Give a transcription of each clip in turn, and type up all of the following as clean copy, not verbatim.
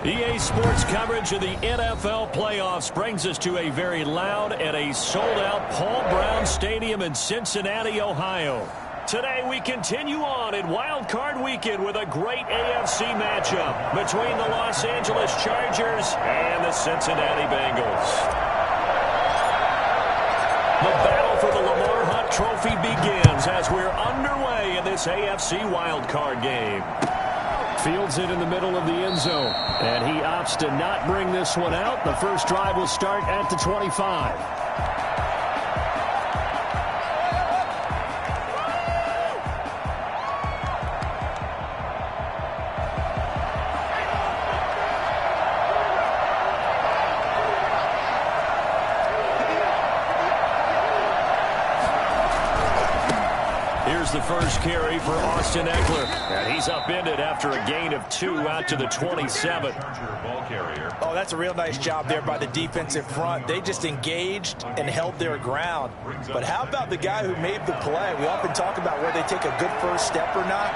EA Sports coverage of the NFL playoffs brings us to a very loud and a sold-out Paul Brown Stadium in Cincinnati, Ohio. Today we continue on in Wild Card Weekend with a great AFC matchup between the Los Angeles Chargers and the Cincinnati Bengals. The battle for the Lamar Hunt Trophy begins as we're underway in this AFC Wild Card game. Fields it in the middle of the end zone, and he opts to not bring this one out. The first drive will start at the 25. Here's the first carry for Austin Eckler. And he's upended after a gain of 2 out to the 27. Oh, that's a real nice job there by the defensive front. They just engaged and held their ground. But how about the guy who made the play? We often talk about where they take a good first step or not.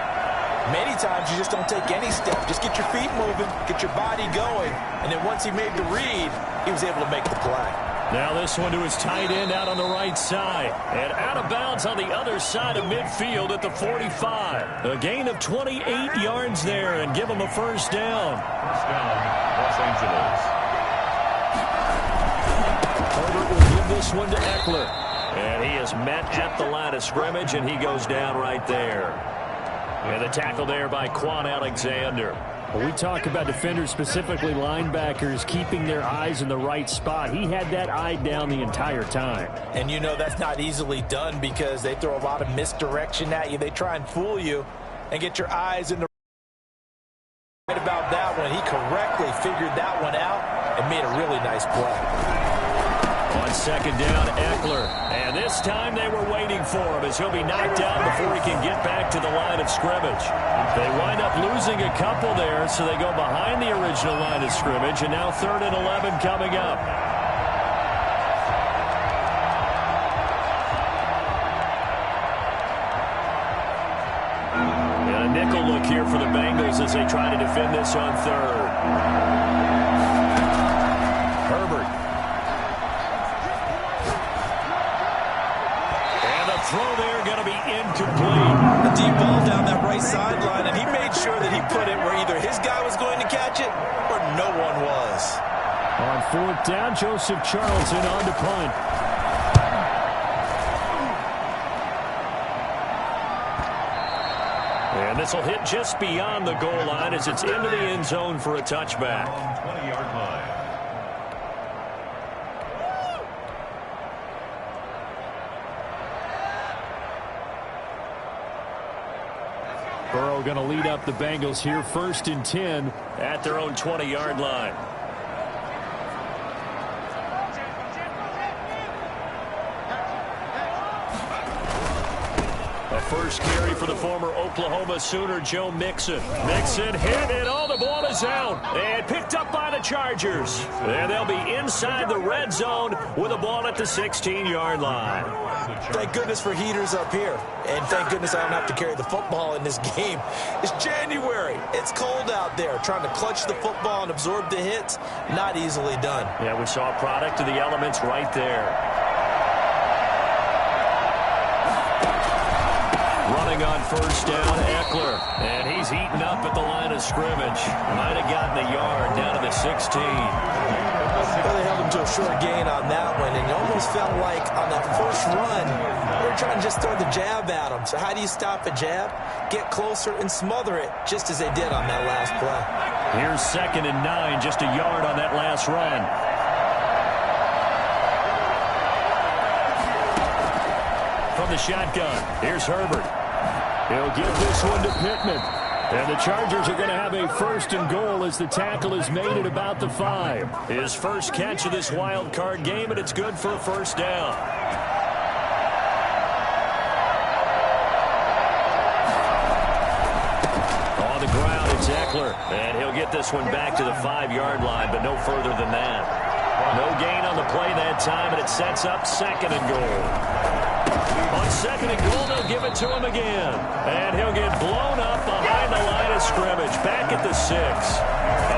Many times you just don't take any step. Just get your feet moving, get your body going. And then once he made the read, he was able to make the play. Now this one to his tight end out on the right side. And out of bounds on the other side of midfield at the 45. A gain of 28 yards there and give him a first down. First down, Los Angeles. Herbert will give this one to Eckler. And he is met at the line of scrimmage, and he goes down right there. And the tackle there by Quan Alexander. When we talk about defenders, specifically linebackers, keeping their eyes in the right spot, he had that eye down the entire time. And you know that's not easily done because they throw a lot of misdirection at you. They try and fool you and get your eyes in the right about that one. He correctly figured that one out and made a really nice play. On second down, Eckler. And this time they were waiting for him as he'll be knocked down before he can get back to the line of scrimmage. They wind up losing a couple there, so they go behind the original line of scrimmage, and now 3rd and 11 coming up. And a nickel look here for the Bengals as they try to defend this on 3rd. Herbert. Throw there going to be incomplete. A deep ball down that right sideline, and he made sure that he put it where either his guy was going to catch it or no one was. On 4th down, Joseph Charlton on to punt. And this will hit just beyond the goal line as it's into the end zone for a touchback. 20-yard line. Burrow going to lead up the Bengals here, 1st and 10 at their own 20-yard line. A first carry for the former Oklahoma Sooner, Joe Mixon. Mixon hit, and all the ball is out. And picked up by the Chargers. And they'll be inside the red zone with a ball at the 16-yard line. Thank goodness for heaters up here. And thank goodness I don't have to carry the football in this game. It's January. It's cold out there. Trying to clutch the football and absorb the hits, not easily done. Yeah, we saw a product of the elements right there. Running on first down, Eckler. And he's eaten up at the line of scrimmage. Might have gotten a yard down to the 16. Well, they held him to a short gain on that one, and it almost felt like on that first run, they were trying to just throw the jab at him. So how do you stop a jab? Get closer and smother it, just as they did on that last play. Here's 2nd and 9, just a yard on that last run. From the shotgun, here's Herbert. He'll give this one to Pittman. And the Chargers are going to have a 1st and goal as the tackle is made at about the 5. His first catch of this wild card game, and it's good for a first down. On the ground, it's Eckler. And he'll get this one back to the 5-yard line, but no further than that. No gain on the play that time, and it sets up second and goal. On second and goal, they'll give it to him again. And he'll get blown up behind the line of scrimmage, back at the 6.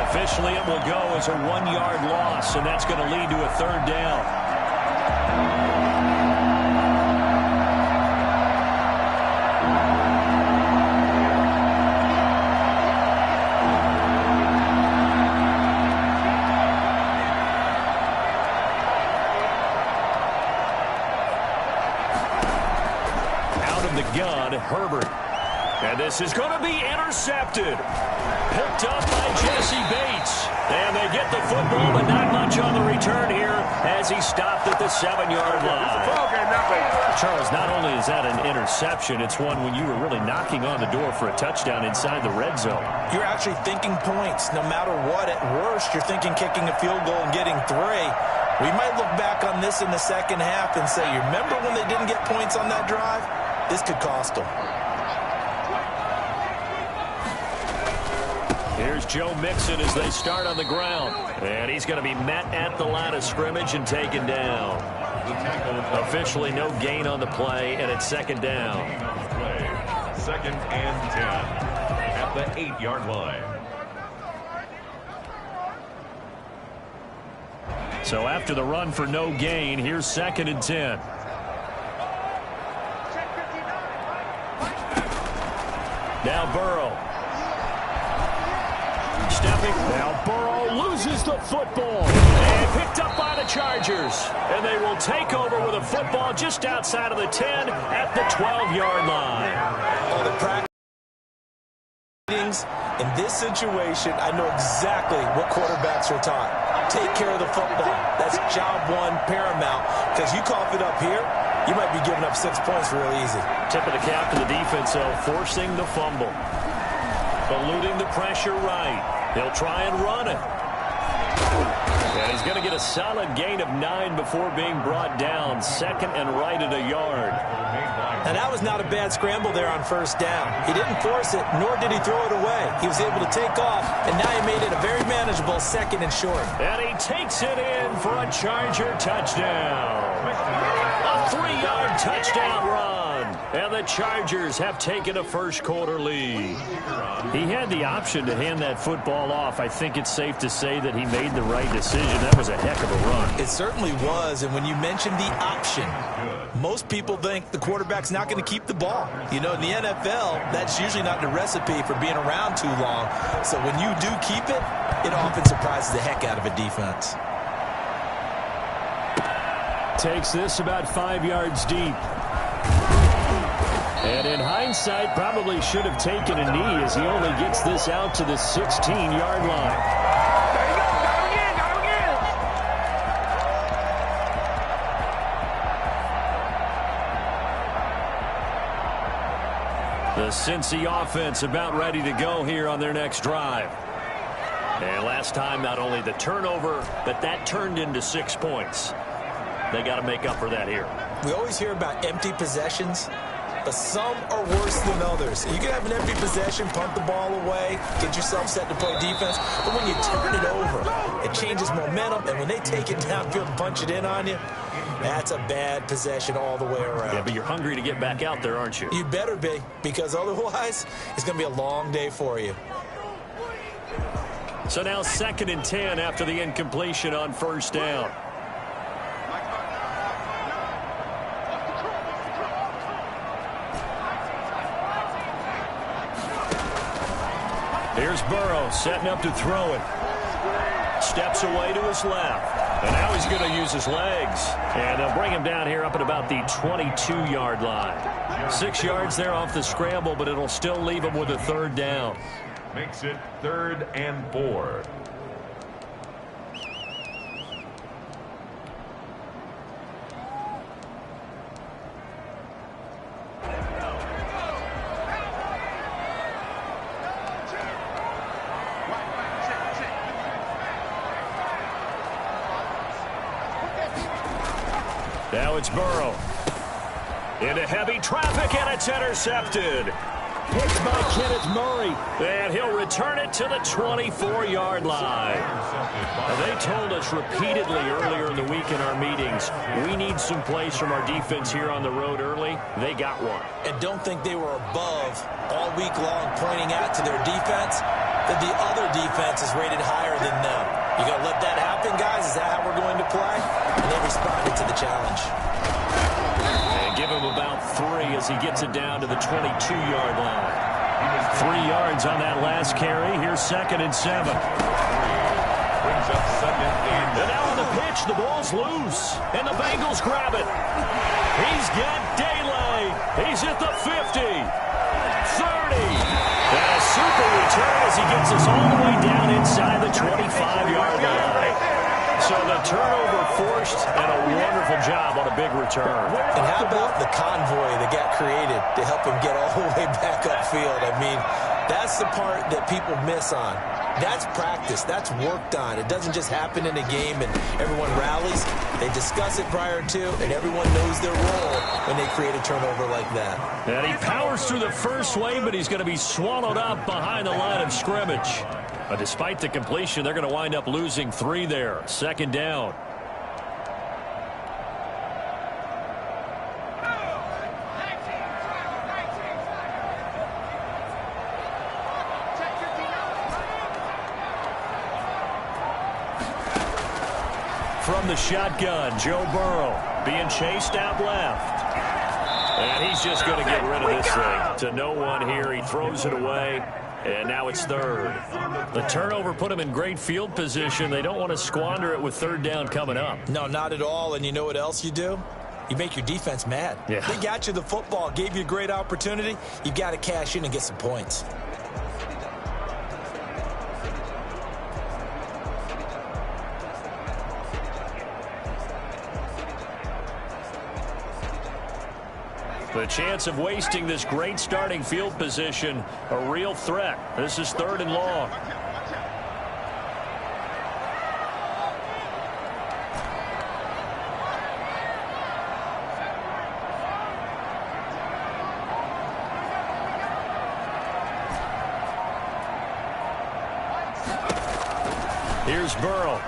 Officially, it will go as a 1-yard loss, and that's going to lead to a third down. Gun, Herbert. And this is going to be intercepted. Picked up by Jesse Bates. And they get the football, but not much on the return here as he stopped at the 7-yard line. Charles, not only is that an interception, it's one when you were really knocking on the door for a touchdown inside the red zone. You're actually thinking points. No matter what, at worst, you're thinking kicking a field goal and getting 3. We might look back on this in the second half and say, you remember when they didn't get points on that drive? This could cost them. Here's Joe Mixon as they start on the ground. And he's going to be met at the line of scrimmage and taken down. Officially no gain on the play, and it's second down. Second and 10 at the 8-yard line. So after the run for no gain, here's second and 10. Now Burrow. Stepping. Now Burrow loses the football. And picked up by the Chargers. And they will take over with a football just outside of the 10 at the 12-yard line. Oh, the practice meetings in this situation, I know exactly what quarterbacks are taught. Take care of the football. That's job one, paramount. Because you cough it up here, you might be giving up 6 points real easy. Tip of the cap to the defense, though, forcing the fumble. Eluding the pressure right. They'll try and run it. And he's going to get a solid gain of 9 before being brought down. Second and right at a yard. Now, that was not a bad scramble there on first down. He didn't force it, nor did he throw it away. He was able to take off, and now he made it a very manageable second and short. And he takes it in for a Charger touchdown. A 3-yard touchdown run. And the Chargers have taken a first-quarter lead. He had the option to hand that football off. I think it's safe to say that he made the right decision. That was a heck of a run. It certainly was, and when you mentioned the option, most people think the quarterback's not going to keep the ball. You know, in the NFL, that's usually not the recipe for being around too long. So when you do keep it, it often surprises the heck out of a defense. Takes this about 5 yards deep. And in hindsight, probably should have taken a knee as he only gets this out to the 16-yard line. The Cincy offense about ready to go here on their next drive. And last time, not only the turnover, but that turned into 6 points. They got to make up for that here. We always hear about empty possessions, but some are worse than others. You can have an empty possession, punt the ball away, get yourself set to play defense, but when you turn it over, it changes momentum, and when they take it downfield and punch it in on you, that's a bad possession all the way around. Yeah, but you're hungry to get back out there, aren't you? You better be, because otherwise, it's going to be a long day for you. So now second and 10 after the incompletion on first down. Here's Burrow setting up to throw it. Steps away to his left. And now he's going to use his legs. And they'll bring him down here up at about the 22-yard line. 6 yards there off the scramble, but it'll still leave him with a third down. Makes it 3rd and 4. Now it's Burrow. Into heavy traffic, and it's intercepted. picked by Kenneth Murray. And he'll return it to the 24-yard line. They told us repeatedly earlier in the week in our meetings, we need some plays from our defense here on the road early. They got one. And don't think they were above all week long pointing out to their defense that the other defense is rated higher than them. You going to let that happen, guys? Is that how we're going to play? And they responded to the challenge. And give him about 3 as he gets it down to the 22-yard line. 3 yards on that last carry. Here's 2nd and 7. Brings up 2nd and 7. And now on the pitch, the ball's loose. And the Bengals grab it. He's got daylight. He's at the 50. 30. And a super return as he gets us all the way down inside the 25-yard line. So the turnover forced and a wonderful job on a big return. And how about the convoy that got created to help him get all the way back upfield? I mean, that's the part that people miss on. That's practice. That's worked on. It doesn't just happen in a game and everyone rallies. They discuss it prior to, and everyone knows their role when they create a turnover like that. And he powers through the first wave, but he's going to be swallowed up behind the line of scrimmage. But despite the completion, they're going to wind up losing 3 there. 2nd down. From the shotgun, Joe Burrow being chased out left. And he's just going to get rid of this thing. To no one here. He throws it away. And now it's 3rd. The turnover put him in great field position. They don't want to squander it with 3rd down coming up. No, not at all. And you know what else you do? You make your defense mad. Yeah. They got you the football, gave you a great opportunity. You've got to cash in and get some points. The chance of wasting this great starting field position, a real threat. This is 3rd and long. Here's Burrow.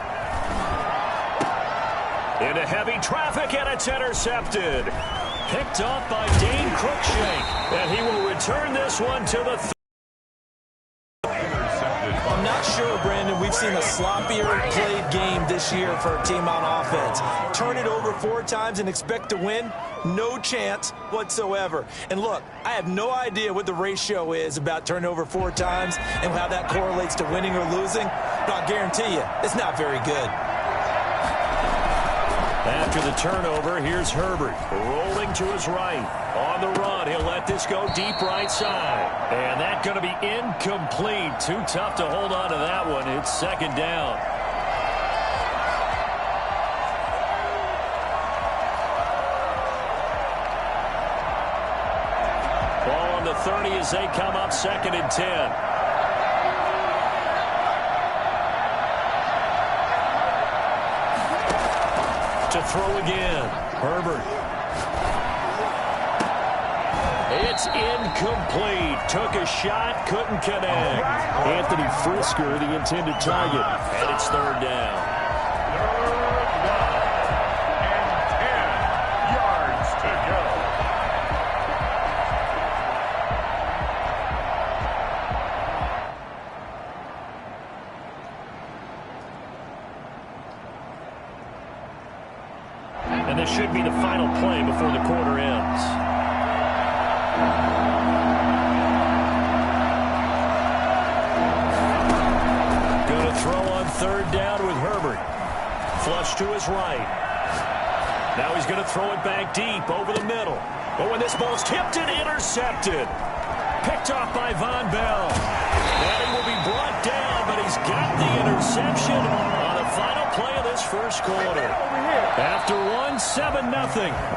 Into heavy traffic, and it's intercepted. Picked off by Dane Cruikshank, and he will return this one to the I'm not sure, Brandon, we've seen a sloppier played game this year for a team on offense. Turn it over 4 times and expect to win? No chance whatsoever. And look, I have no idea what the ratio is about turning over 4 times and how that correlates to winning or losing, but I'll guarantee you, it's not very good. After the turnover, here's Herbert rolling to his right. On the run, he'll let this go deep right side. And that's going to be incomplete. Too tough to hold on to that one. It's 2nd down. Ball on the 30 as they come up 2nd and 10. To throw again. Herbert. It's incomplete. Took a shot, couldn't connect. Anthony Frisker, the intended target. And it's 3rd down. 3rd down and 10 yards to go. And this should be the final play before the quarter ends. Going to throw on 3rd down with Herbert. Flush to his right. Now he's going to throw it back deep over the middle. But when this ball's tipped and intercepted. Picked off by Von Bell. And he will be brought down, but he's got the interception on the final play of this first quarter. After 7-0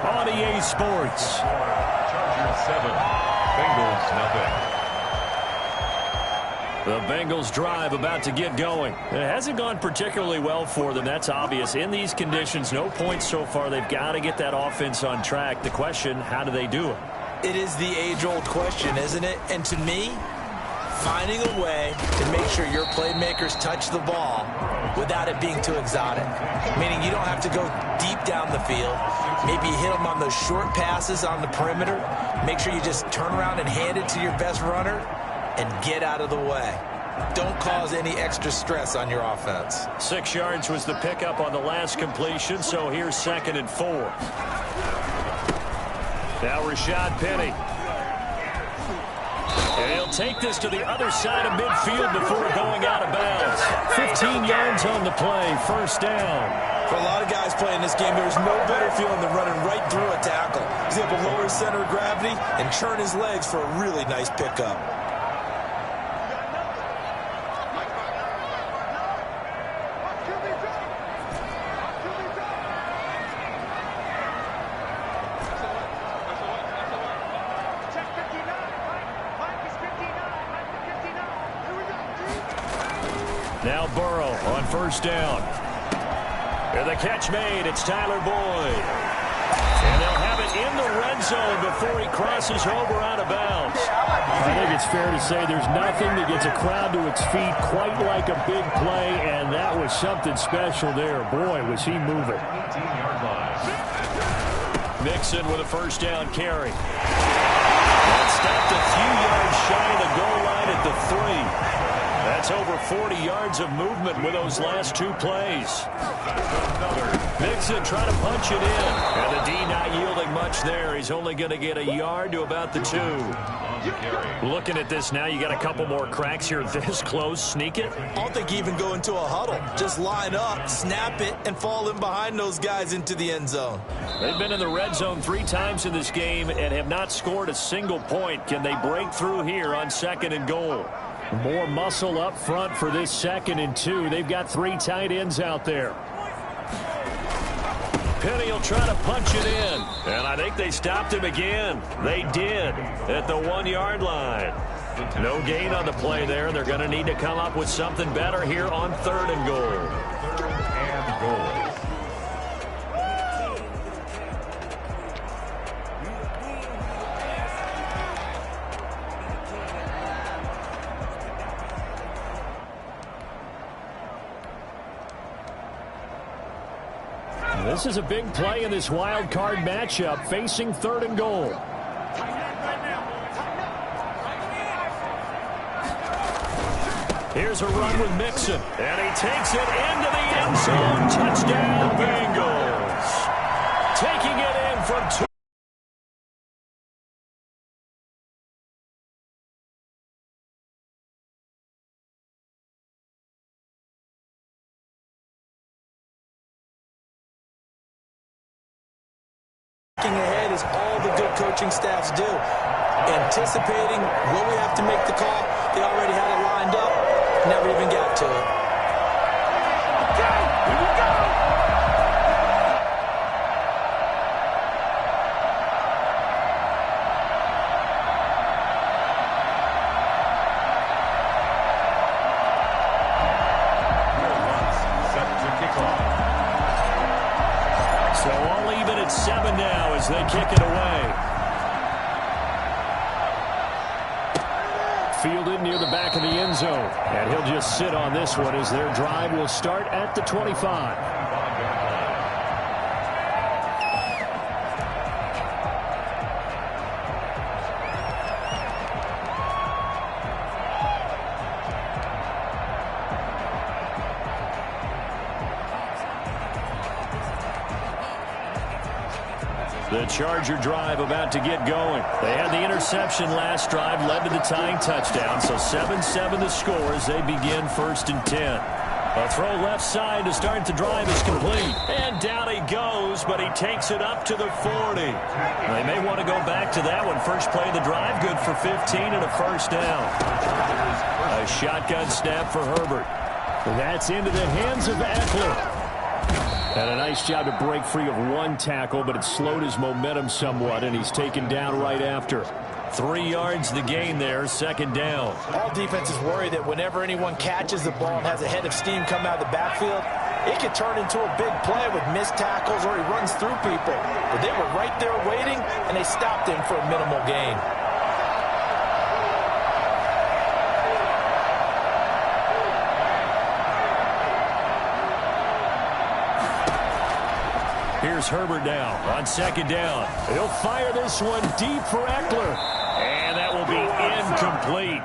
on EA Sports. Chargers 7, Bengals 0. The Bengals drive about to get going. It hasn't gone particularly well for them. That's obvious. In these conditions, no points so far. They've got to get that offense on track. The question, how do they do it? It is the age-old question, isn't it? And to me, finding a way to make sure your playmakers touch the ball without it being too exotic. Meaning you don't have to go deep down the field. Maybe you hit them on those short passes on the perimeter. Make sure you just turn around and hand it to your best runner and get out of the way. Don't cause any extra stress on your offense. 6 yards was the pickup on the last completion, so here's 2nd and 4. Now Rashad Penny. And he'll take this to the other side of midfield before going out of bounds. 15 yards on the play, 1st down. For a lot of guys playing this game, there's no better feeling than running right through a tackle. He's able to lower his center of gravity and churn his legs for a really nice pickup. Now Burrow on 1st down. And the catch made. It's Tyler Boyd. And they'll have it in the red zone before he crosses over out of bounds. I think it's fair to say there's nothing that gets a crowd to its feet quite like a big play, and that was something special there. Boy, was he moving. Mixon with a 1st down carry. And stopped a few yards shy of the goal line at the 3. That's over 40 yards of movement with those last 2 plays. Mixon trying to punch it in. And the D not yielding much there. He's only going to get a yard to about the 2. Looking at this now, you got a couple more cracks here this close. Sneak it? I don't think you even go into a huddle. Just line up, snap it, and fall in behind those guys into the end zone. They've been in the red zone 3 times in this game and have not scored a single point. Can they break through here on 2nd and goal? More muscle up front for this 2nd and 2. They've got 3 tight ends out there. Penny will try to punch it in. And I think they stopped him again. They did at the 1-yard line. No gain on the play there. They're going to need to come up with something better here on 3rd and goal. 3rd and goal. This is a big play in this wild card matchup, facing 3rd and goal. Here's a run with Mixon, and he takes it into the end zone. Touchdown, Bengals. Taking it in from 2. Ahead is all the good coaching staffs do. Anticipating when we have to make the call, they already had it lined up, never even got to it. Okay, here we go. Set to kick off. So all even at 7 now as they kick it away. Fielded near the back of the end zone. And he'll just sit on this one as their drive will start at the 25. The Charger drive about to get going. They had the interception last drive, led to the tying touchdown. So 7-7 the score as they begin 1st and 10. A throw left side to start the drive is complete. And down he goes, but he takes it up to the 40. They may want to go back to that one. First play of the drive, good for 15 and a 1st down. A shotgun snap for Herbert. That's into the hands of Eckler. And a nice job to break free of one tackle, but it slowed his momentum somewhat, and he's taken down right after. 3 yards the gain there, 2nd down. All defenses worry that whenever anyone catches the ball and has a head of steam come out of the backfield, it could turn into a big play with missed tackles or he runs through people. But they were right there waiting, and they stopped him for a minimal gain. Here's Herbert now on second down. He'll fire this one deep for Eckler. And that will be incomplete.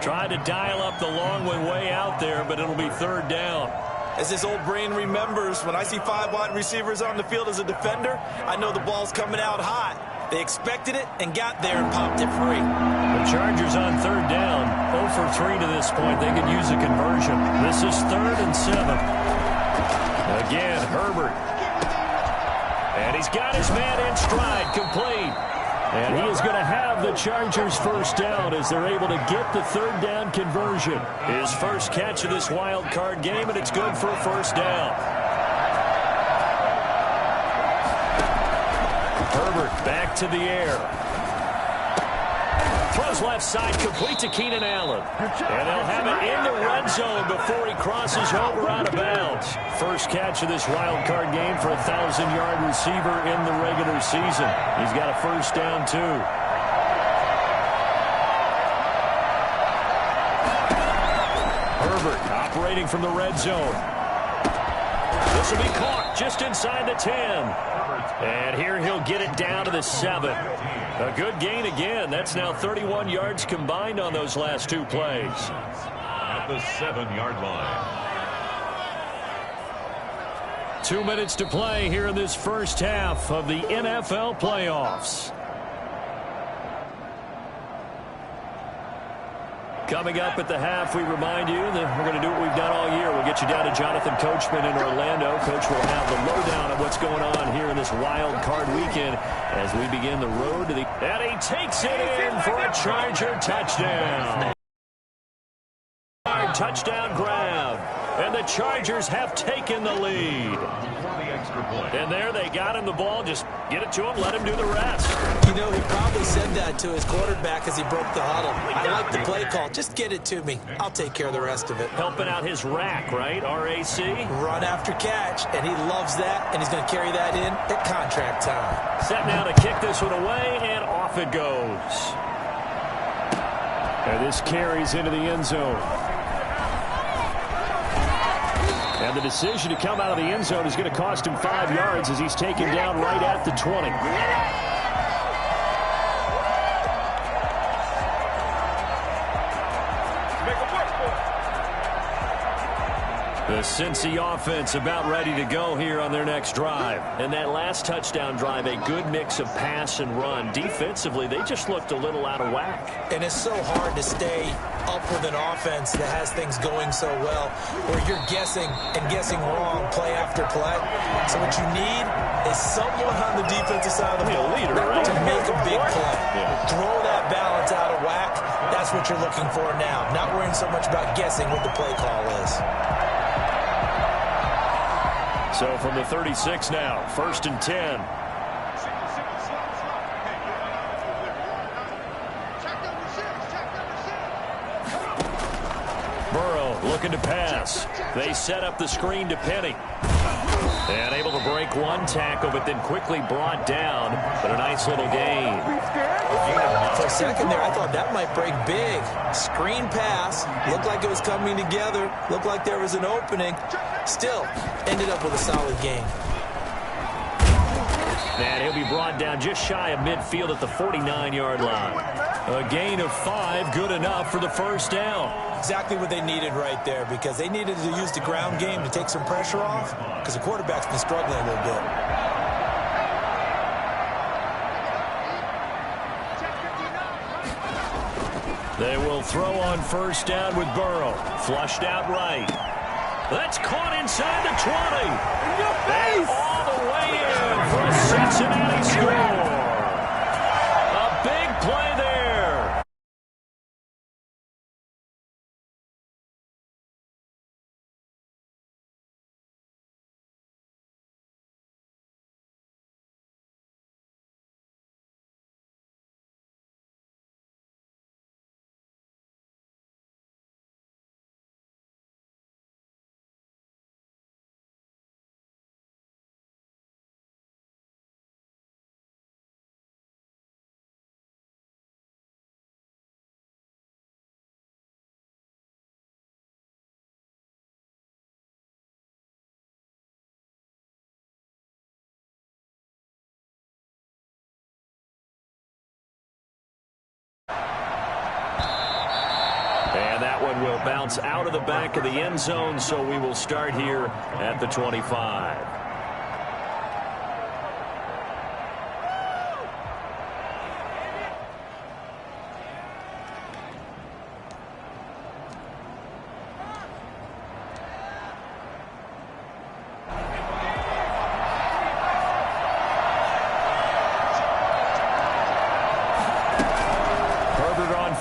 Tried to dial up the long one way out there, but it'll be third down. As his old brain remembers, when I see 5 wide receivers on the field as a defender, I know the ball's coming out hot. They expected it and got there and popped it free. The Chargers on third down, 0 for 3 to this point. They could use a conversion. This is 3rd and 7. Again, Herbert. And he's got his man in stride, complete. And he is going to have the Chargers first down as they're able to get the third down conversion. His first catch of this wild card game, and it's good for a first down. Herbert back to the air. Throws left side, complete to Keenan Allen. And they'll have it in the red zone before he crosses over out of bounds. First catch of this wild card game for a 1,000-yard receiver in the regular season. He's got a first down, too. Herbert operating from the red zone. This will be caught just inside the 10. And here he'll get it down to the 7. A good gain again. That's now 31 yards combined on those last 2 plays. At the 7-yard line. 2 minutes to play here in this first half of the NFL playoffs. Coming up at the half, we remind you that we're going to do what we've done all year. We'll get you down to Jonathan Coachman in Orlando. Coach will have the lowdown of what's going on here in this wild card weekend as we begin the road to the... And he takes it in for a Charger touchdown. Touchdown grab. And the Chargers have taken the lead. And there they got him the ball. Just get it to him, let him do the rest. You know, he probably said that to his quarterback as he broke the huddle. I like the play call. Just get it to me. I'll take care of the rest of it. Helping out his rack, right? RAC. Run after catch, and he loves that, and he's going to carry that in at contract time. Set now to kick this one away, and off it goes. And this carries into the end zone. And the decision to come out of the end zone is going to cost him 5 yards as he's taken down right at the 20. The Cincy offense about ready to go here on their next drive. And that last touchdown drive, a good mix of pass and run. Defensively, they just looked a little out of whack. And it's so hard to stay up with an offense that has things going so well, where you're guessing and guessing wrong play after play. So what you need is someone on the defensive side of the ball to make a big play. Throw that balance out of whack. That's what you're looking for now. Not worrying so much about guessing what the play call is. So from the 36 now, 1st and 10. Burrow looking to pass. They set up the screen to Penny. And able to break one tackle, but then quickly brought down. But a nice little gain. For a second there, I thought that might break big. Screen pass. Looked like it was coming together. Looked like there was an opening. Still, ended up with a solid gain. And he'll be brought down just shy of midfield at the 49-yard line. A gain of 5, good enough for the first down. Exactly what they needed right there, because they needed to use the ground game to take some pressure off, because the quarterback's been struggling a little bit. They will throw on first down with Burrow. Flushed out right. That's caught inside the 20. And all the way in for a Cincinnati score. A big play there. That one will bounce out of the back of the end zone, so we will start here at the 25.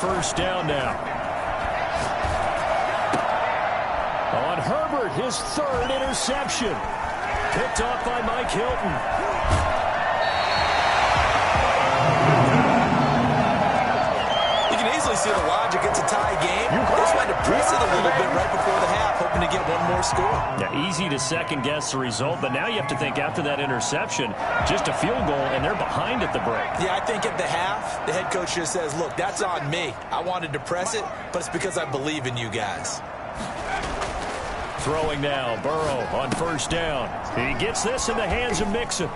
First down now. On Herbert, his third interception. Picked off by Mike Hilton. You can easily see the logic. It's a tie game. They just had to press it a little bit right before the half, hoping to get one more score. Yeah, easy to second-guess the result, but now you have to think after that interception, just a field goal, and they're behind at the break. Yeah, I think at the half, the head coach just says, look, that's on me. I wanted to press it, but it's because I believe in you guys. Throwing now, Burrow on first down. He gets this in the hands of Mixon.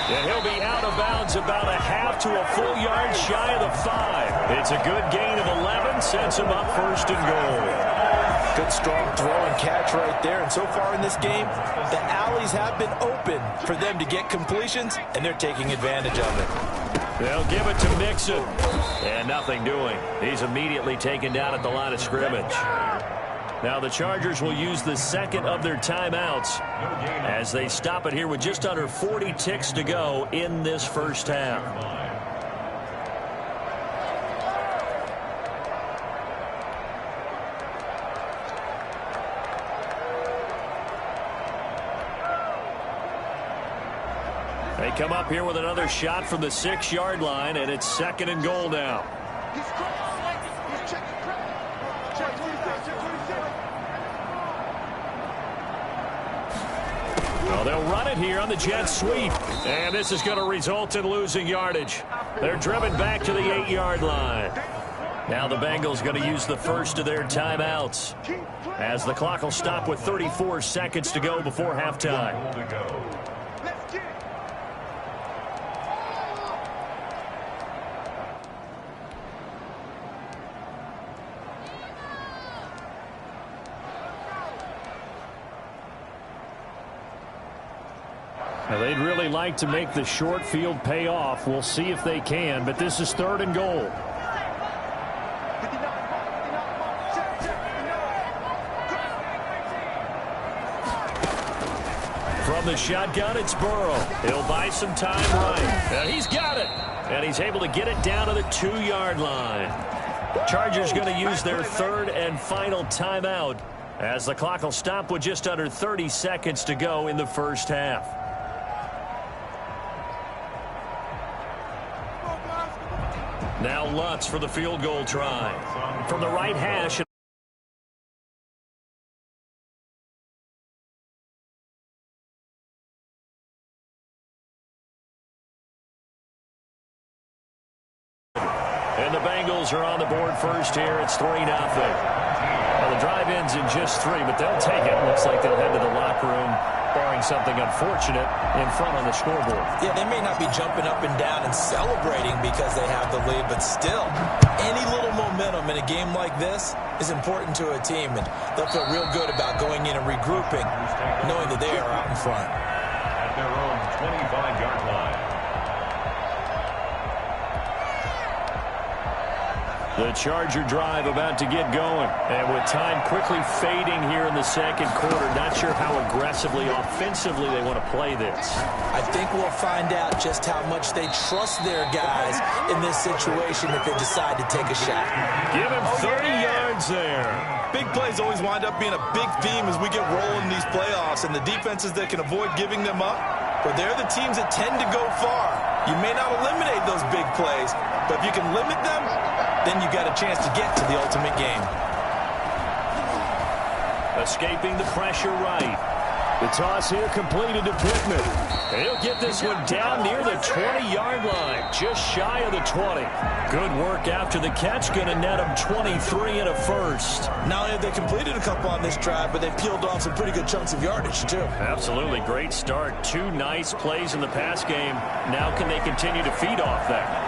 And he'll be out of bounds about a half to a full yard shy of the 5. It's a good gain of 11, sets him up first and goal. Good strong throw and catch right there. And so far in this game, the alleys have been open for them to get completions, and they're taking advantage of it. They'll give it to Mixon. And nothing doing. He's immediately taken down at the line of scrimmage. Now the Chargers will use the second of their timeouts as they stop it here with just under 40 ticks to go in this first half. They come up here with another shot from the 6-yard line, and it's second and goal now. Well, they'll run it here on the jet sweep, and this is going to result in losing yardage. They're driven back to the 8-yard line. Now the Bengals going to use the first of their timeouts as the clock will stop with 34 seconds to go before halftime. Now, they'd really like to make the short field pay off. We'll see if they can, but this is third and goal. From the shotgun, it's Burrow. He'll buy some time right. And he's got it. And he's able to get it down to the 2-yard line. Chargers going to use their third and final timeout as the clock will stop with just under 30 seconds to go in the first half. Now Lutz for the field goal try. From the right hash. And the Bengals are on the board first here. It's 3-0. Well, the drive ends in just 3, but they'll take it. Looks like they'll head to the locker room, barring something unfortunate in front on the scoreboard. Yeah, they may not be jumping up and down and celebrating because they have the lead, but still, any little momentum in a game like this is important to a team, and they'll feel real good about going in and regrouping, knowing that they are out in front. At their own 25-yard line. The Charger drive about to get going. And with time quickly fading here in the second quarter, not sure how aggressively, offensively they want to play this. I think we'll find out just how much they trust their guys in this situation if they decide to take a shot. Give him 30 yards there. Big plays always wind up being a big theme as we get rolling in these playoffs, and the defenses that can avoid giving them up, but they're the teams that tend to go far. You may not eliminate those big plays, but if you can limit them, then you got a chance to get to the ultimate game. Escaping the pressure right. The toss here completed to Pittman. And he'll get this one down near the 20-yard line, just shy of the 20. Good work after the catch, going to net him 23 and a first. Not only have they completed a couple on this drive, but they've peeled off some pretty good chunks of yardage, too. Absolutely. Great start. 2 nice plays in the pass game. Now can they continue to feed off that?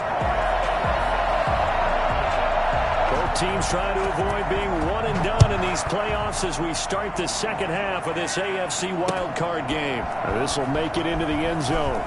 Teams trying to avoid being one and done in these playoffs as we start the second half of this AFC wildcard game. This will make it into the end zone.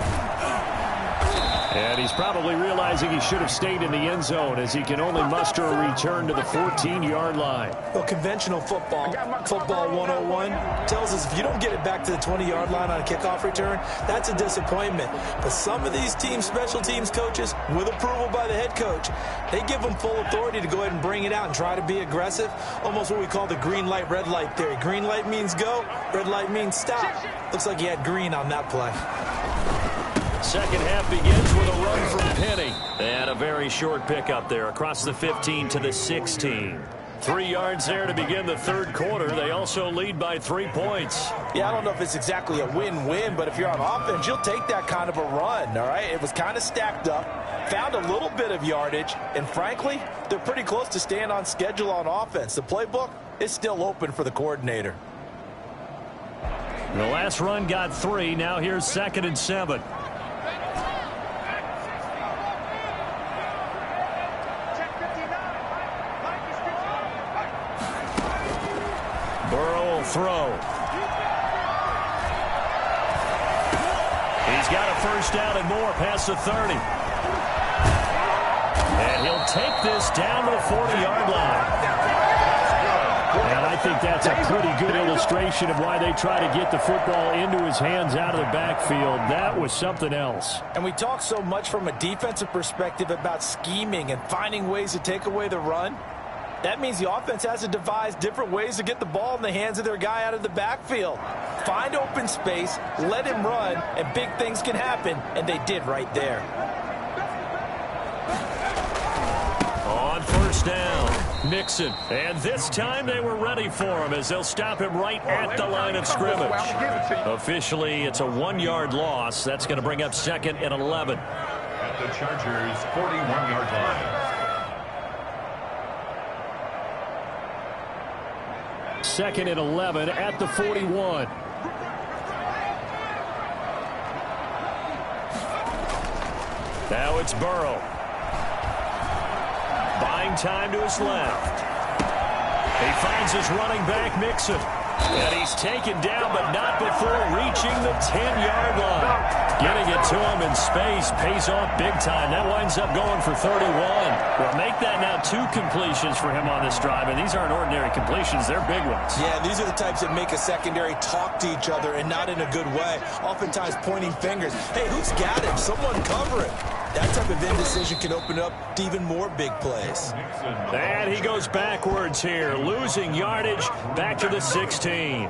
And he's probably realizing he should have stayed in the end zone as he can only muster a return to the 14-yard line. Well, conventional football 101, tells us if you don't get it back to the 20-yard line on a kickoff return, that's a disappointment. But some of these teams, special teams coaches, with approval by the head coach, they give them full authority to go ahead and bring it out and try to be aggressive, almost what we call the green light, red light theory. Green light means go, red light means stop. Looks like he had green on that play. Second half begins with a run from Penny. And a very short pickup there across the 15 to the 16. 3 yards there to begin the third quarter. They also lead by 3 points. Yeah, I don't know if it's exactly a win-win, but if you're on offense, you'll take that kind of a run, all right? It was kind of stacked up, found a little bit of yardage, and frankly, they're pretty close to staying on schedule on offense. The playbook is still open for the coordinator. The last run got 3. Now here's 2nd and 7. Burrow will throw. He's got a first down and more past the 30. And he'll take this down to the 40-yard line. And I think that's a pretty good illustration of why they try to get the football into his hands out of the backfield. That was something else. And we talk so much from a defensive perspective about scheming and finding ways to take away the run. That means the offense has to devise different ways to get the ball in the hands of their guy out of the backfield. Find open space, let him run, and big things can happen, and they did right there. On first down, Mixon. And this time they were ready for him as they'll stop him right at the line of scrimmage. Officially, it's a 1-yard loss. That's going to bring up 2nd and 11. At the Chargers' 41-yard line. 2nd and 11 at the 41. Now it's Burrow. Buying time to his left. He finds his running back, Mixon. And he's taken down, but not before reaching the 10-yard line. Getting it to him in space pays off big time. That winds up going for 31. Well, make that now 2 completions for him on this drive, and these aren't ordinary completions. They're big ones. Yeah, these are the types that make a secondary talk to each other and not in a good way. Oftentimes pointing fingers. Hey, who's got him? Someone cover it. That type of indecision can open up to even more big plays. And he goes backwards here, losing yardage back to the 16.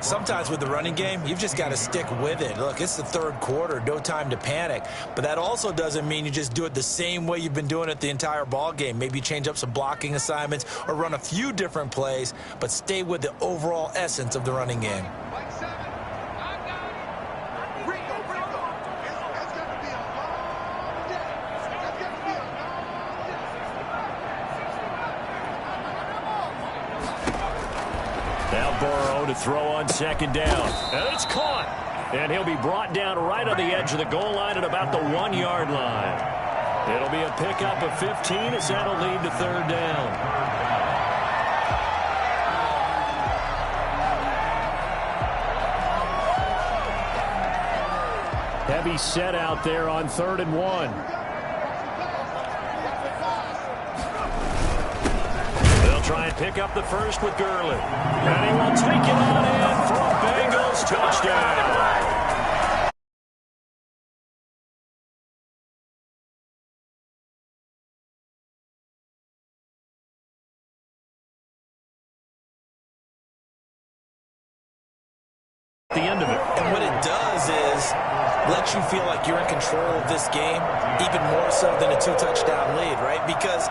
Sometimes with the running game, you've just got to stick with it. Look, it's the third quarter, no time to panic. But that also doesn't mean you just do it the same way you've been doing it the entire ball game. Maybe change up some blocking assignments or run a few different plays, but stay with the overall essence of the running game. Now Burrow to throw on 2nd down. And it's caught. And he'll be brought down right on the edge of the goal line at about the 1-yard line. It'll be a pickup of 15 as that'll lead to 3rd down. Heavy set out there on 3rd and 1. Try and pick up the first with Gurley. And he will take it on in for a Bengals touchdown. The end of it. And what it does is let you feel like you're in control of this game, even more so than a 2-touchdown lead, right? Because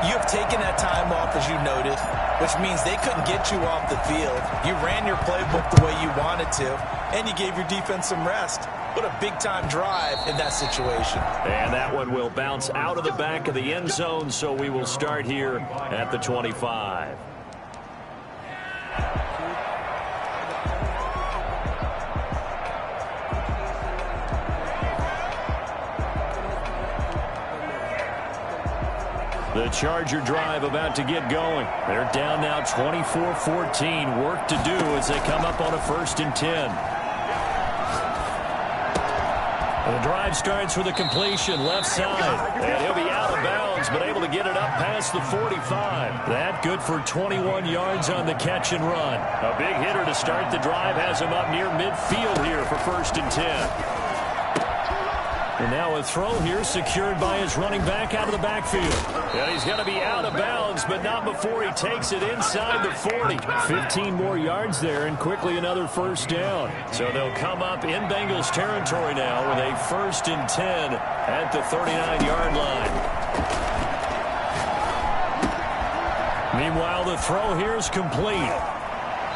you have taken that time off, as you noted, which means they couldn't get you off the field. You ran your playbook the way you wanted to, and you gave your defense some rest. What a big-time drive in that situation. And that one will bounce out of the back of the end zone, so we will start here at the 25. The Charger drive about to get going. They're down now 24-14. Work to do as they come up on a 1st and 10. The drive starts with a completion left side. And he'll be out of bounds, but able to get it up past the 45. That good for 21 yards on the catch and run. A big hitter to start the drive has him up near midfield here for 1st and 10. And now a throw here secured by his running back out of the backfield. And he's going to be out of bounds, but not before he takes it inside the 40. 15 more yards there, and quickly another 1st down. So they'll come up in Bengals territory now with a 1st and 10 at the 39-yard line. Meanwhile, the throw here is complete.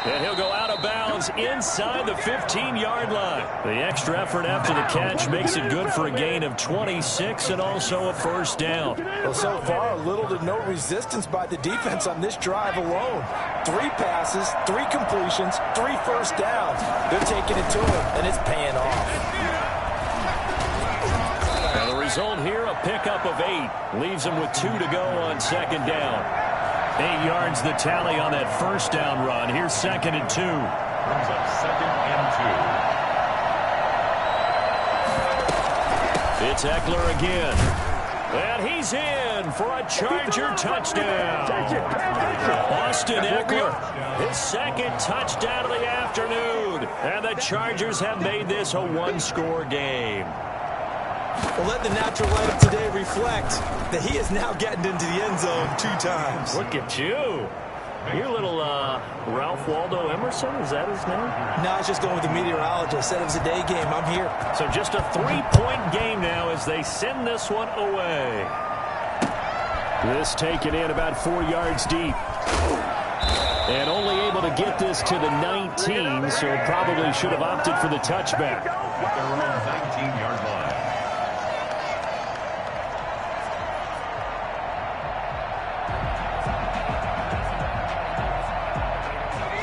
And he'll go out of bounds inside the 15-yard line. The extra effort after the catch makes it good for a gain of 26 and also a 1st down. Well, so far, little to no resistance by the defense on this drive alone. 3 passes, 3 completions, 3 1st downs. They're taking it to him, and it's paying off. And the result here, a pickup of 8. Leaves him with 2 to go on 2nd down. 8 yards the tally on that 1st down run. Here's 2nd and 2. Brings up 2nd and 2. It's Eckler again. And he's in for a Charger touchdown. Austin Eckler, his 2nd touchdown of the afternoon. And the Chargers have made this a 1-score game. Well, let the natural light of today reflect that he is now getting into the end zone 2 times. Look at you. You're a little Ralph Waldo Emerson, is that his name? No, I was just going with the meteorologist. Said it was a day game. I'm here. So just a 3-point game now as they send this one away. This taken in about 4 yards deep. And only able to get this to the 19, so probably should have opted for the touchback. At their own 19-yard line.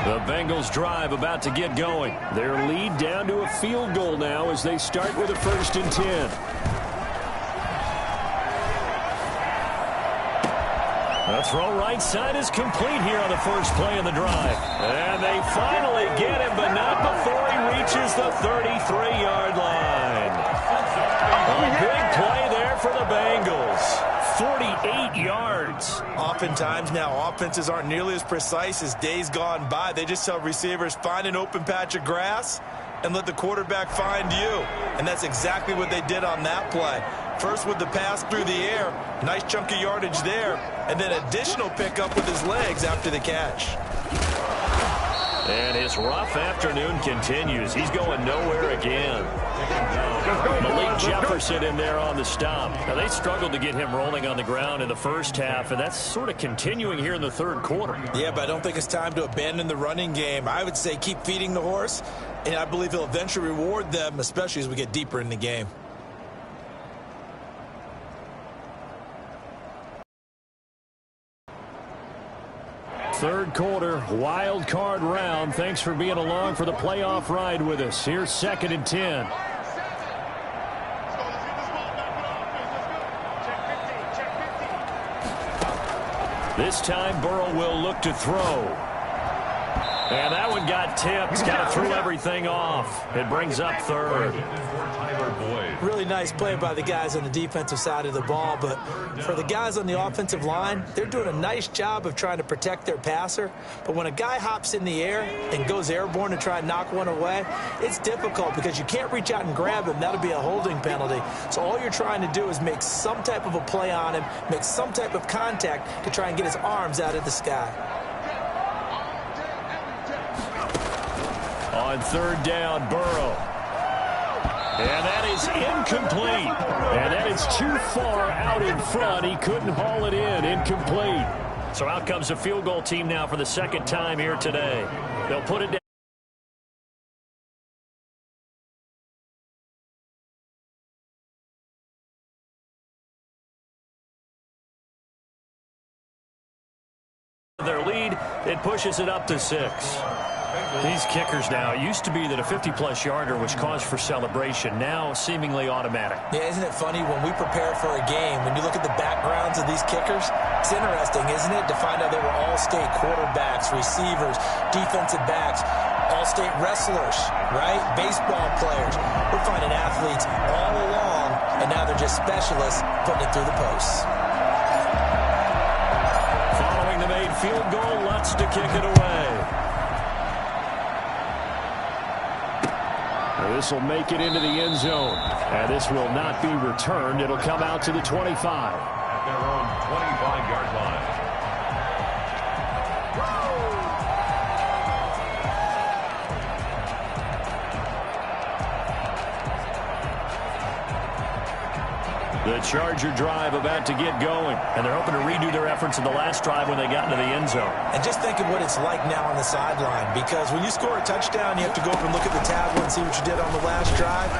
The Bengals drive about to get going. Their lead down to a field goal now as they start with a 1st and 10. The throw right side is complete here on the first play of the drive. And they finally get him, but not before he reaches the 33-yard line. A big play there for the Bengals. 48 yards. Oftentimes now, offenses aren't nearly as precise as days gone by. They just tell receivers, find an open patch of grass and let the quarterback find you. And that's exactly what they did on that play. First with the pass through the air, nice chunk of yardage there, and then additional pickup with his legs after the catch. And his rough afternoon continues. He's going nowhere again. Malik Jefferson in there on the stop. Now, they struggled to get him rolling on the ground in the first half, and that's sort of continuing here in the 3rd quarter. Yeah, but I don't think it's time to abandon the running game. I would say keep feeding the horse, and I believe he'll eventually reward them, especially as we get deeper in the game. Third quarter, wild card round. Thanks for being along for the playoff ride with us. Here's 2nd and 10. This time, Burrow will look to throw. And that one got tipped. Kind of threw everything off. It brings up 3rd. Really nice play by the guys on the defensive side of the ball, but for the guys on the offensive line, they're doing a nice job of trying to protect their passer. But when a guy hops in the air and goes airborne to try and knock one away, it's difficult because you can't reach out and grab him. That'll be a holding penalty. So all you're trying to do is make some type of a play on him, make some type of contact to try and get his arms out of the sky. On 3rd down, Burrow. And that is incomplete. And that is too far out in front. He couldn't haul it in. Incomplete. So out comes the field goal team now for the 2nd time here today. They'll put it down. Their lead, it pushes it up to 6. These kickers now, it used to be that a 50-plus yarder was cause for celebration. Now, seemingly automatic. Yeah, isn't it funny when we prepare for a game, when you look at the backgrounds of these kickers, it's interesting, isn't it, to find out they were all-state quarterbacks, receivers, defensive backs, all-state wrestlers, right? Baseball players. We're finding athletes all along, and now they're just specialists putting it through the posts. Following the made field goal, Lutz to kick it away. This will make it into the end zone. And this will not be returned. It'll come out to the 25. At their own 25-yard line. The Charger drive about to get going, and they're hoping to redo their efforts in the last drive when they got into the end zone. And just think of what it's like now on the sideline, because when you score a touchdown, you have to go over and look at the tablet and see what you did on the last drive.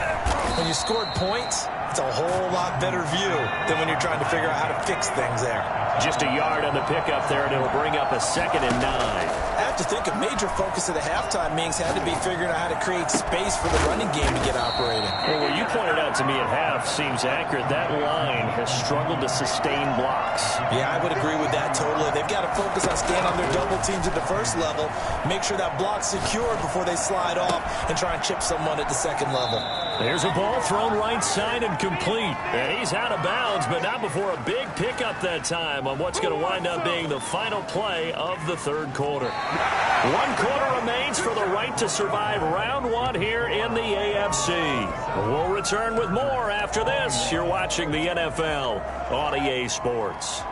When you scored points, it's a whole lot better view than when you're trying to figure out how to fix things there. Just a yard on the pickup there, and it'll bring up a 2nd and 9. I have to think a major focus of the halftime meetings had to be figuring out how to create space for the running game to get operating. Well, what you pointed out to me at half seems accurate. That line has struggled to sustain blocks. Yeah, I would agree with that totally. They've got to focus on staying on their double teams at the first level, make sure that block's secured before they slide off and try and chip someone at the second level. There's a ball thrown right side and complete. And he's out of bounds, but not before a big pickup that time on what's going to wind up being the final play of the third quarter. 1 quarter remains for the right to survive round 1 here in the AFC. We'll return with more after this. You're watching the NFL on EA Sports.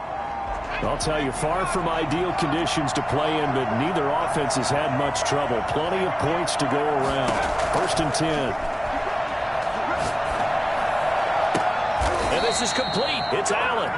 I'll tell you, far from ideal conditions to play in, but neither offense has had much trouble. Plenty of points to go around. 1st and 10. And this is complete. It's Allen.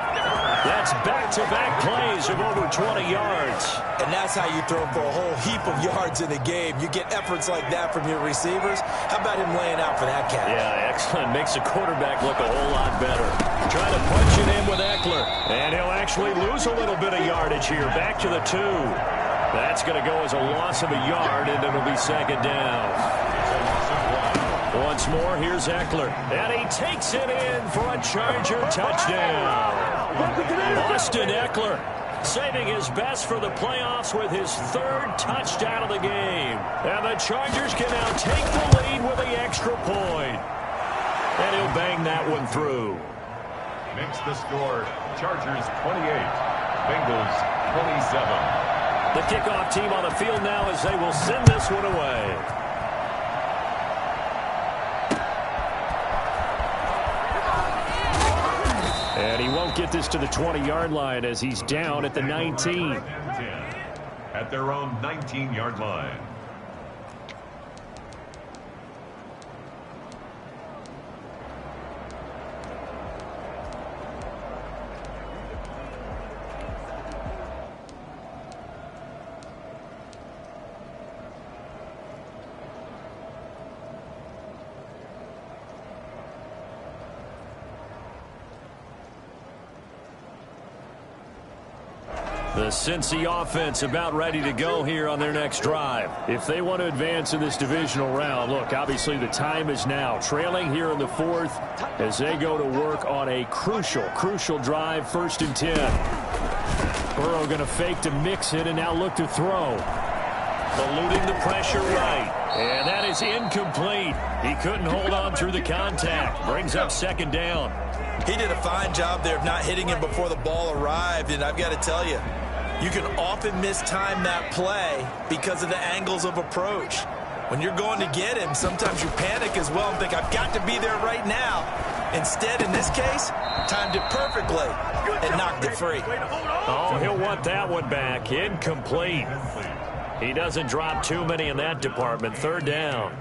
That's back-to-back plays of over 20 yards. And that's how you throw for a whole heap of yards in a game. You get efforts like that from your receivers. How about him laying out for that catch? Yeah, excellent. Makes the quarterback look a whole lot better. Trying to punch it in with Eckler. And he'll actually lose a little bit of yardage here. Back to the 2. That's going to go as a loss of a yard, and it'll be 2nd down. Once more, here's Eckler. And he takes it in for a Charger touchdown. Austin Eckler saving his best for the playoffs with his 3rd touchdown of the game. And the Chargers can now take the lead with the extra point. And he'll bang that one through. Makes the score Chargers 28, Bengals 27. The kickoff team on the field now as they will send this one away. And he won't get this to the 20-yard line as he's down at the 19. At their own 19-yard line. The Cincy offense about ready to go here on their next drive. If they want to advance in this divisional round, look, obviously the time is now. Trailing here in the 4th as they go to work on a crucial drive, 1st and 10. Burrow going to fake to mix it and now look to throw. Eluding the pressure right. And that is incomplete. He couldn't hold on through the contact. Brings up 2nd down. He did a fine job there of not hitting him before the ball arrived, and I've got to tell you, you can often mistime that play because of the angles of approach. When you're going to get him, sometimes you panic as well and think, I've got to be there right now. Instead, in this case, timed it perfectly and knocked it free. Oh, he'll want that one back. Incomplete. He doesn't drop too many in that department. 3rd down.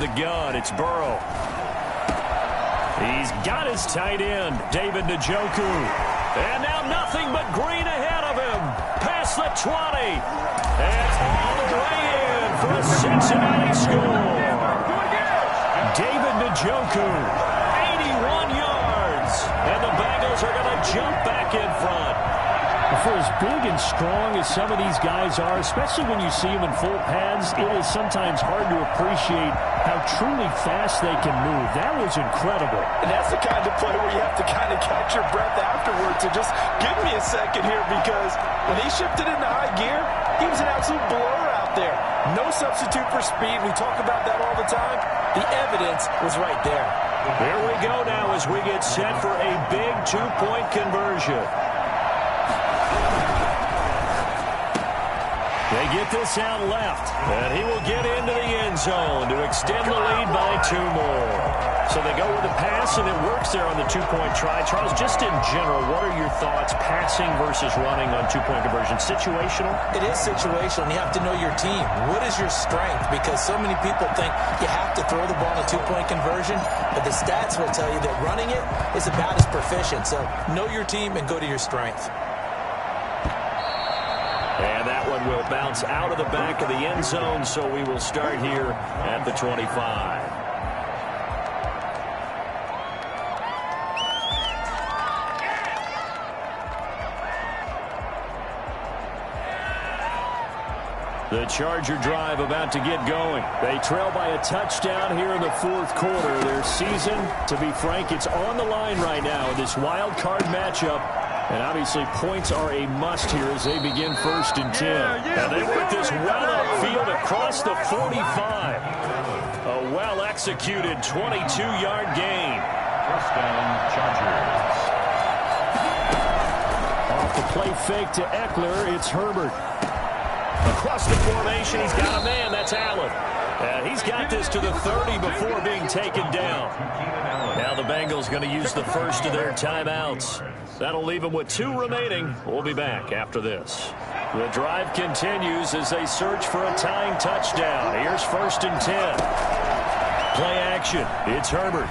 the gun. It's Burrow. He's got his tight end, David Njoku. And now nothing but green ahead of him. Past the 20. And all the way in for a Cincinnati score. David Njoku, 81 yards. And the Bengals are going to jump back in front. For as big and strong as some of these guys are, especially when you see them in full pads, it is sometimes hard to appreciate how truly fast they can move. That was incredible. And that's the kind of play where you have to kind of catch your breath afterwards and just give me a second here, because when he shifted into high gear, he was an absolute blur out there. No substitute for speed. We talk about that all the time. The evidence was right there. Here we go now as we get set for a big two-point conversion. They get this out left, and he will get into the end zone to extend the lead by 2 more. So they go with the pass, and it works there on the two-point try. Charles, just in general, what are your thoughts passing versus running on two-point conversion? Situational? It is situational, and you have to know your team. What is your strength? Because so many people think you have to throw the ball in a two-point conversion, but the stats will tell you that running it is about as proficient. So know your team and go to your strength. And that one will bounce out of the back of the end zone, so we will start here at the 25. The Charger drive about to get going. They trail by a touchdown here in the fourth quarter. Their season, to be frank, it's on the line right now in this wild card matchup. And obviously points are a must here as they begin 1st and 10. And they work this well upfield across the 45. A well-executed 22-yard gain. First down, Chargers. Off the play fake to Eckler, it's Herbert. Across the formation, he's got a man. That's Allen. And he's got this to the 30 before being taken down. Now the Bengals going to use the first of their timeouts. That'll leave them with 2 remaining. We'll be back after this. The drive continues as they search for a tying touchdown. Here's 1st and 10. Play action. It's Herbert.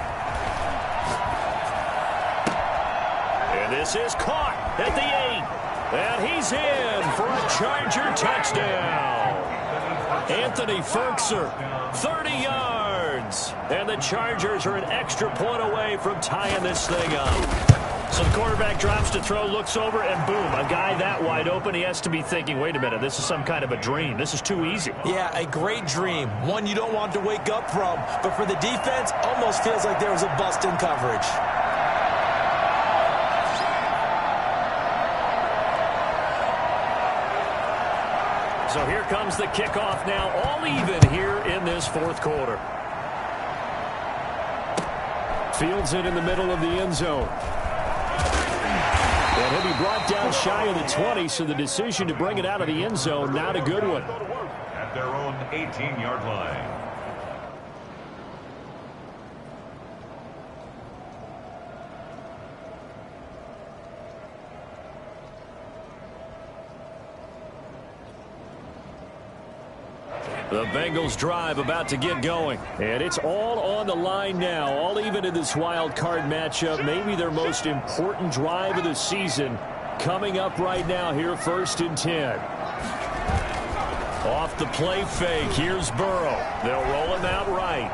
And this is caught at the 8. And he's in for a Charger touchdown. Anthony Ferkser, 30 yards. And the Chargers are an extra point away from tying this thing up. So the quarterback drops to throw, looks over, and boom, a guy that wide open. He has to be thinking, wait a minute, this is some kind of a dream. This is too easy. Yeah, a great dream. One you don't want to wake up from. But for the defense, almost feels like there was a bust in coverage. So here comes the kickoff now, all even here in this fourth quarter. Fields it in the middle of the end zone. And he'll be brought down shy of the 20, so the decision to bring it out of the end zone, not a good one. At their own 18-yard line. The Bengals drive about to get going. And it's all on the line now, all even in this wild card matchup. Maybe their most important drive of the season coming up right now here, 1st and 10. Off the play fake, here's Burrow. They'll roll him out right.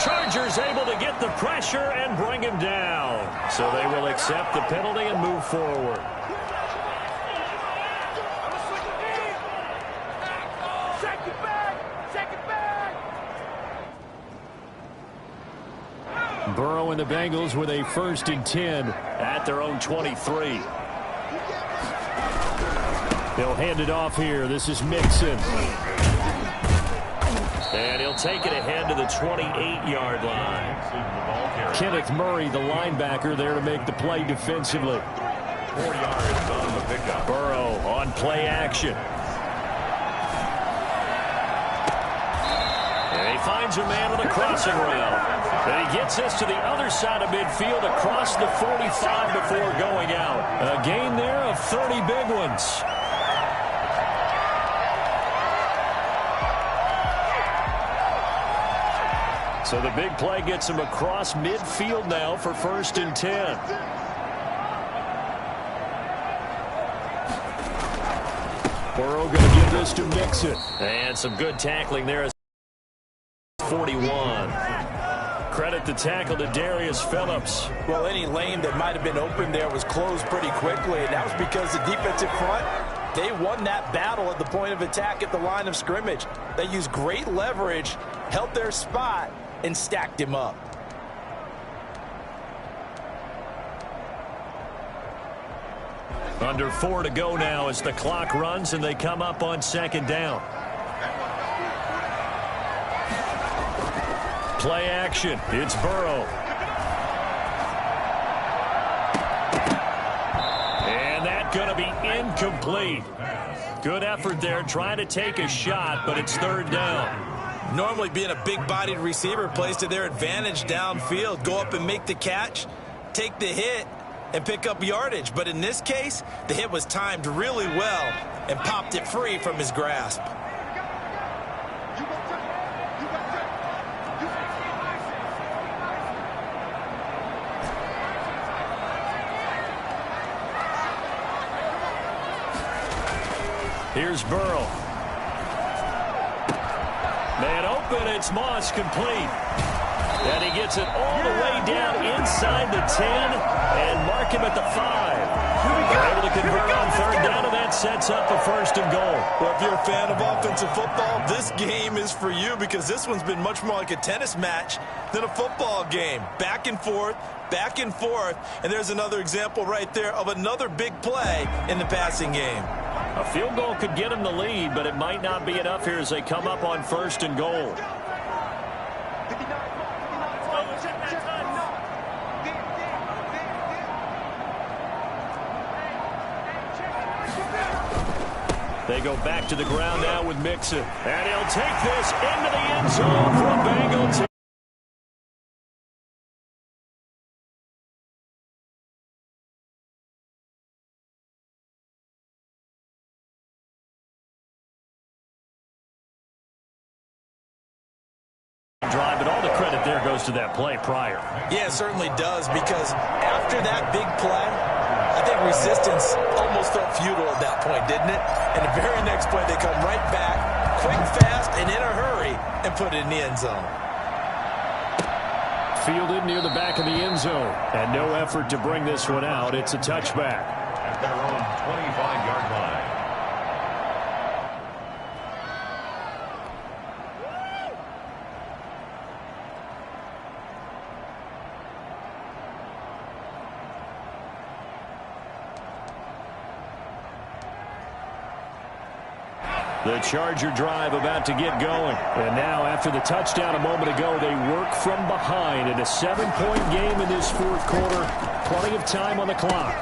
Chargers able to get the pressure and bring him down. So they will accept the penalty and move forward. Burrow and the Bengals with a 1st and 10 at their own 23. They'll hand it off here. This is Mixon. And he'll take it ahead to the 28-yard line. Kenneth Murray, the linebacker, there to make the play defensively. 4 yards on the pickup. Burrow on play action. And he finds a man on the crossing route. And he gets this to the other side of midfield across the 45 before going out. A gain there of 30 big ones. So the big play gets him across midfield now for 1st and 10. Burrow going to give this to Mixon. And some good tackling there. 41. Credit the tackle to Darius Phillips. Well, any lane that might have been open there was closed pretty quickly, and that was because the defensive front, they won that battle at the point of attack at the line of scrimmage. They used great leverage, held their spot, and stacked him up. Under 4 to go now as the clock runs and they come up on 2nd down. Play action. It's Burrow. And that's going to be incomplete. Good effort there trying to take a shot, but it's 3rd down. Normally being a big-bodied receiver plays to their advantage downfield. Go up and make the catch, take the hit, and pick up yardage. But in this case, the hit was timed really well and popped it free from his grasp. Here's Burrow. Man open, it's Moss, complete. And he gets it all the way down inside the 10 and mark him at the 5. They're able to convert on 3rd down, and that sets up a 1st and goal. Well, if you're a fan of offensive football, this game is for you because this one's been much more like a tennis match than a football game. Back and forth, and there's another example right there of another big play in the passing game. A field goal could get them the lead, but it might not be enough here as they come up on 1st and goal. They go back to the ground now with Mixon. And he'll take this into the end zone for a Bengal team. Drive, but all the credit there goes to that play prior. Yeah, it certainly does, because after that big play, I think resistance almost felt futile at that point, didn't it? And the very next play, they come right back, quick, fast, and in a hurry, and put it in the end zone. Fielded near the back of the end zone, and no effort to bring this one out. It's a touchback. At their own 25-yard line. The Charger drive about to get going. And now, after the touchdown a moment ago, they work from behind in a 7-point game in this 4th quarter. Plenty of time on the clock.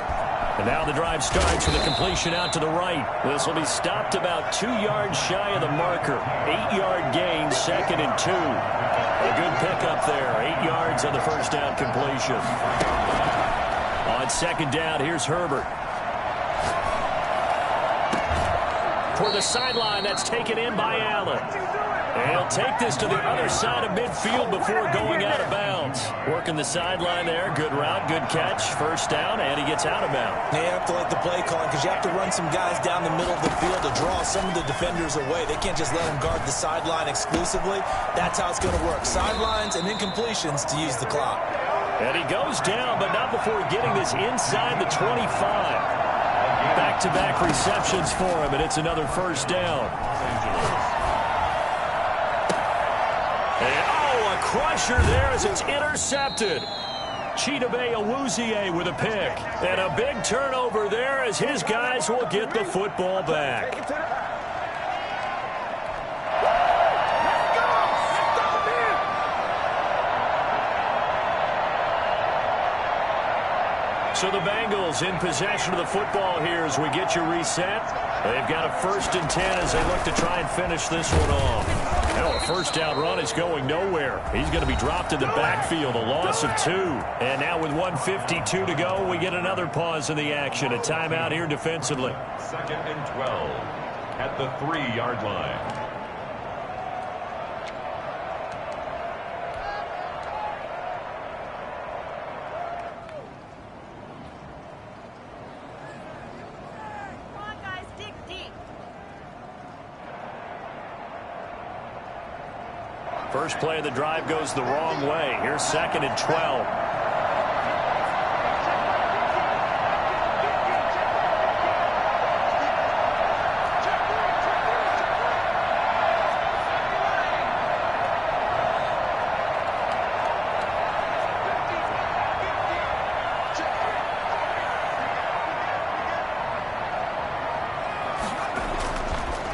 And now the drive starts with a completion out to the right. This will be stopped about 2 yards shy of the marker. 8-yard gain, 2nd and 2. A good pickup there. 8 yards on the 1st down completion. On 2nd down, here's Herbert. For the sideline, that's taken in by Allen. And he'll take this to the other side of midfield before going out of bounds. Working the sideline there. Good route, good catch. 1st down, and he gets out of bounds. You have to like the play calling because you have to run some guys down the middle of the field to draw some of the defenders away. They can't just let them guard the sideline exclusively. That's how it's going to work. Sidelines and incompletions to use the clock. And he goes down, but not before getting this inside the 25. Back-to-back receptions for him, and it's another 1st down. And, a crusher there as it's intercepted. Chidobe Awuzie with a pick. And a big turnover there as his guys will get the football back. So the Bengals in possession of the football here as we get you reset. They've got a 1st and 10 as they look to try and finish this one off. Now a 1st down run is going nowhere. He's going to be dropped in the backfield, a loss of 2. And now with 1:52 to go, we get another pause in the action. A timeout here defensively. 2nd and 12 at the 3-yard line. First play of the drive goes the wrong way. Here's 2nd and 12.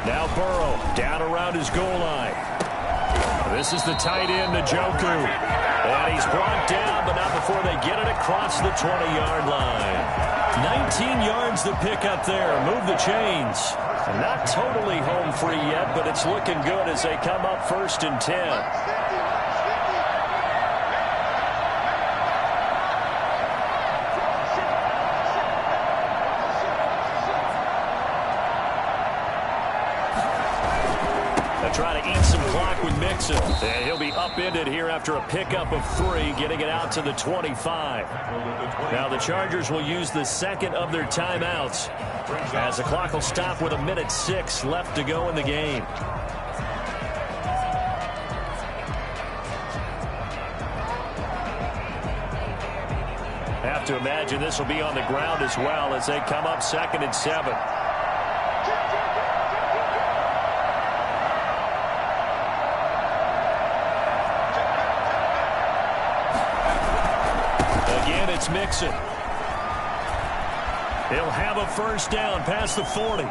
Now Burrow down around his goal line. This is the tight end, Njoku. And he's brought down, but not before they get it across the 20-yard line. 19 yards to pick up there. Move the chains. Not totally home free yet, but it's looking good as they come up 1st and 10. Try to eat some clock with Mixon. And he'll be upended here after a pickup of 3, getting it out to the 25. Now the Chargers will use the 2nd of their timeouts as the clock will stop with 1:06 left to go in the game. Have to imagine this will be on the ground as well as they come up 2nd and 7. It's Mixon. He'll have a first down past the 40.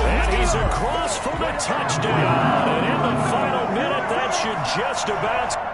And he's across for the touchdown. And in the final minute, that should just about...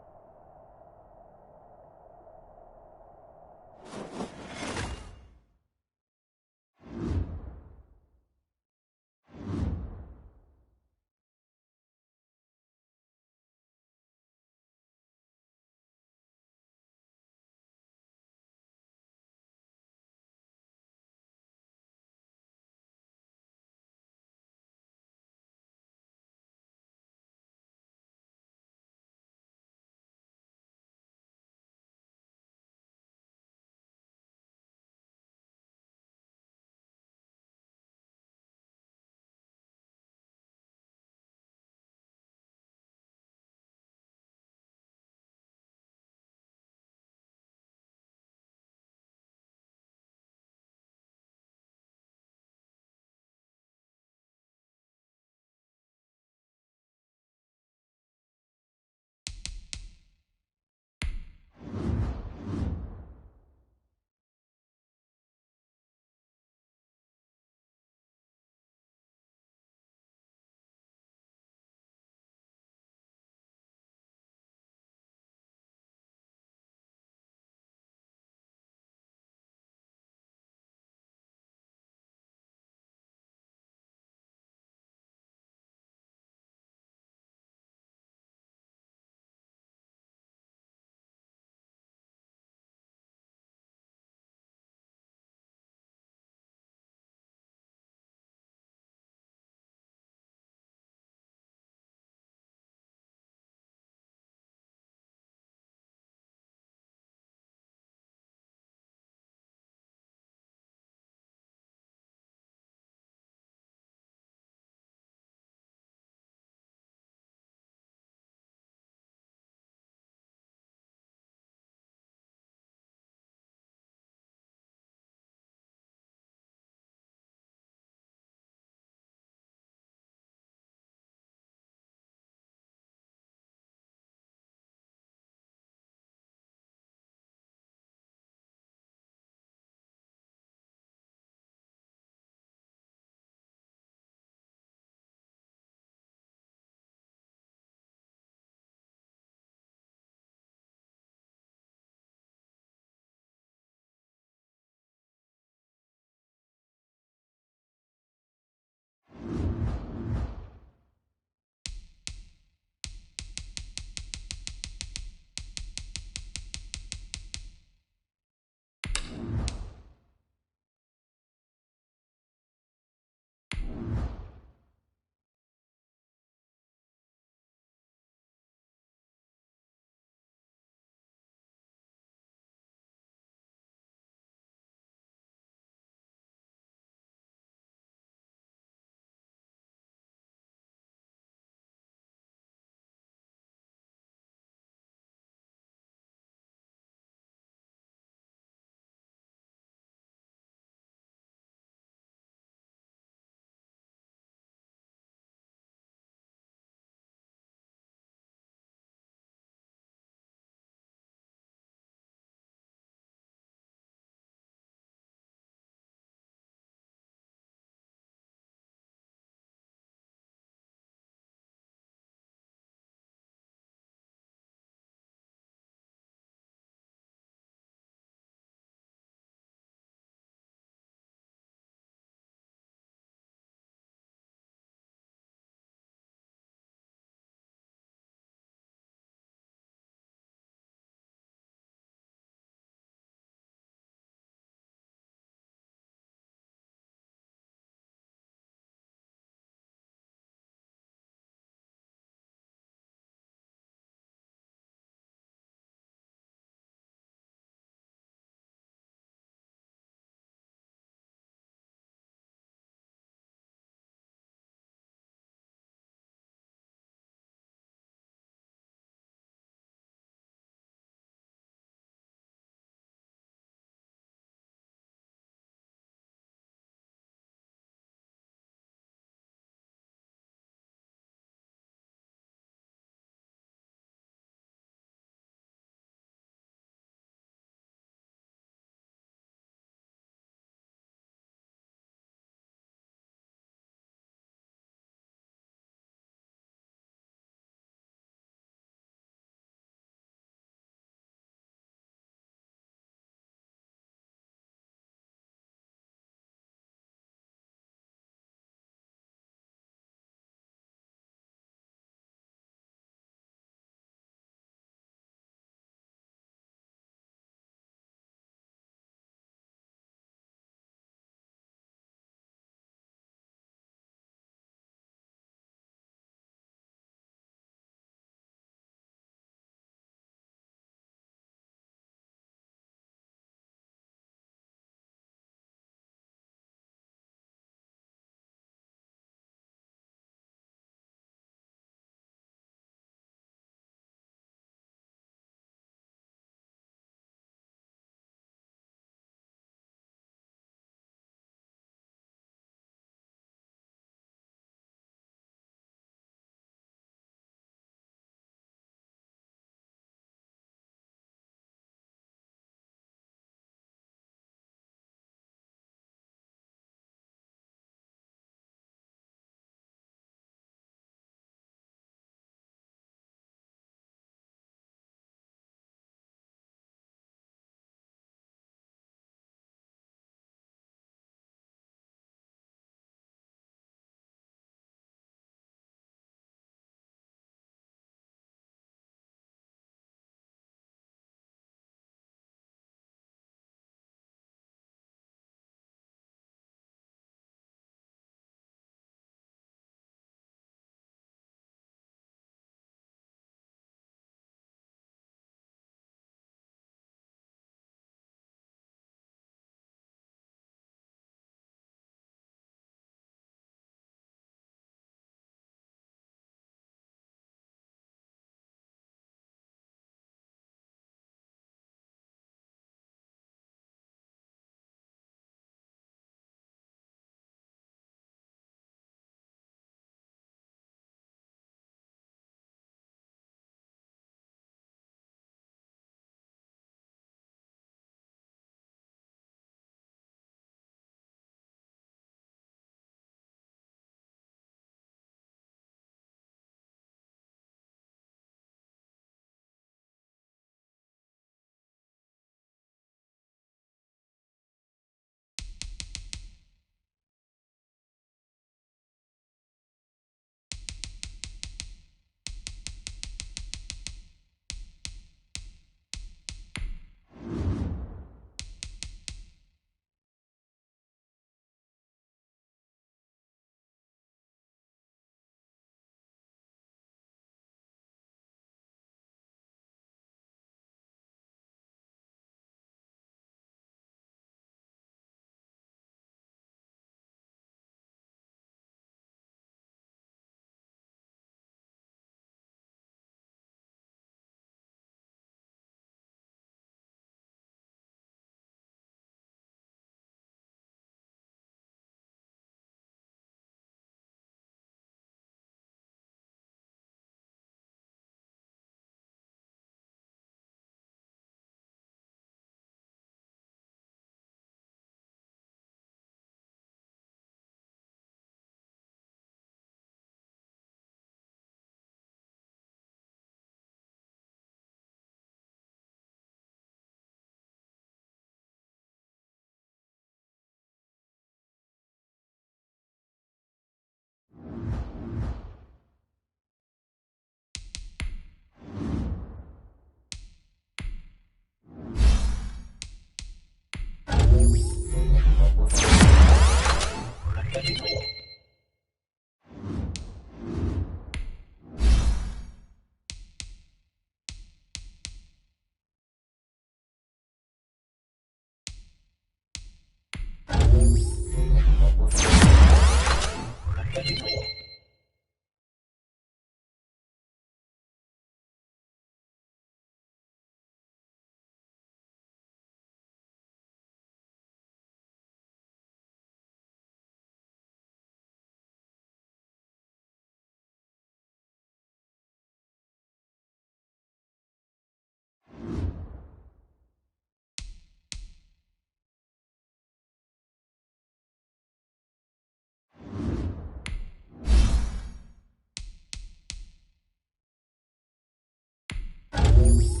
it.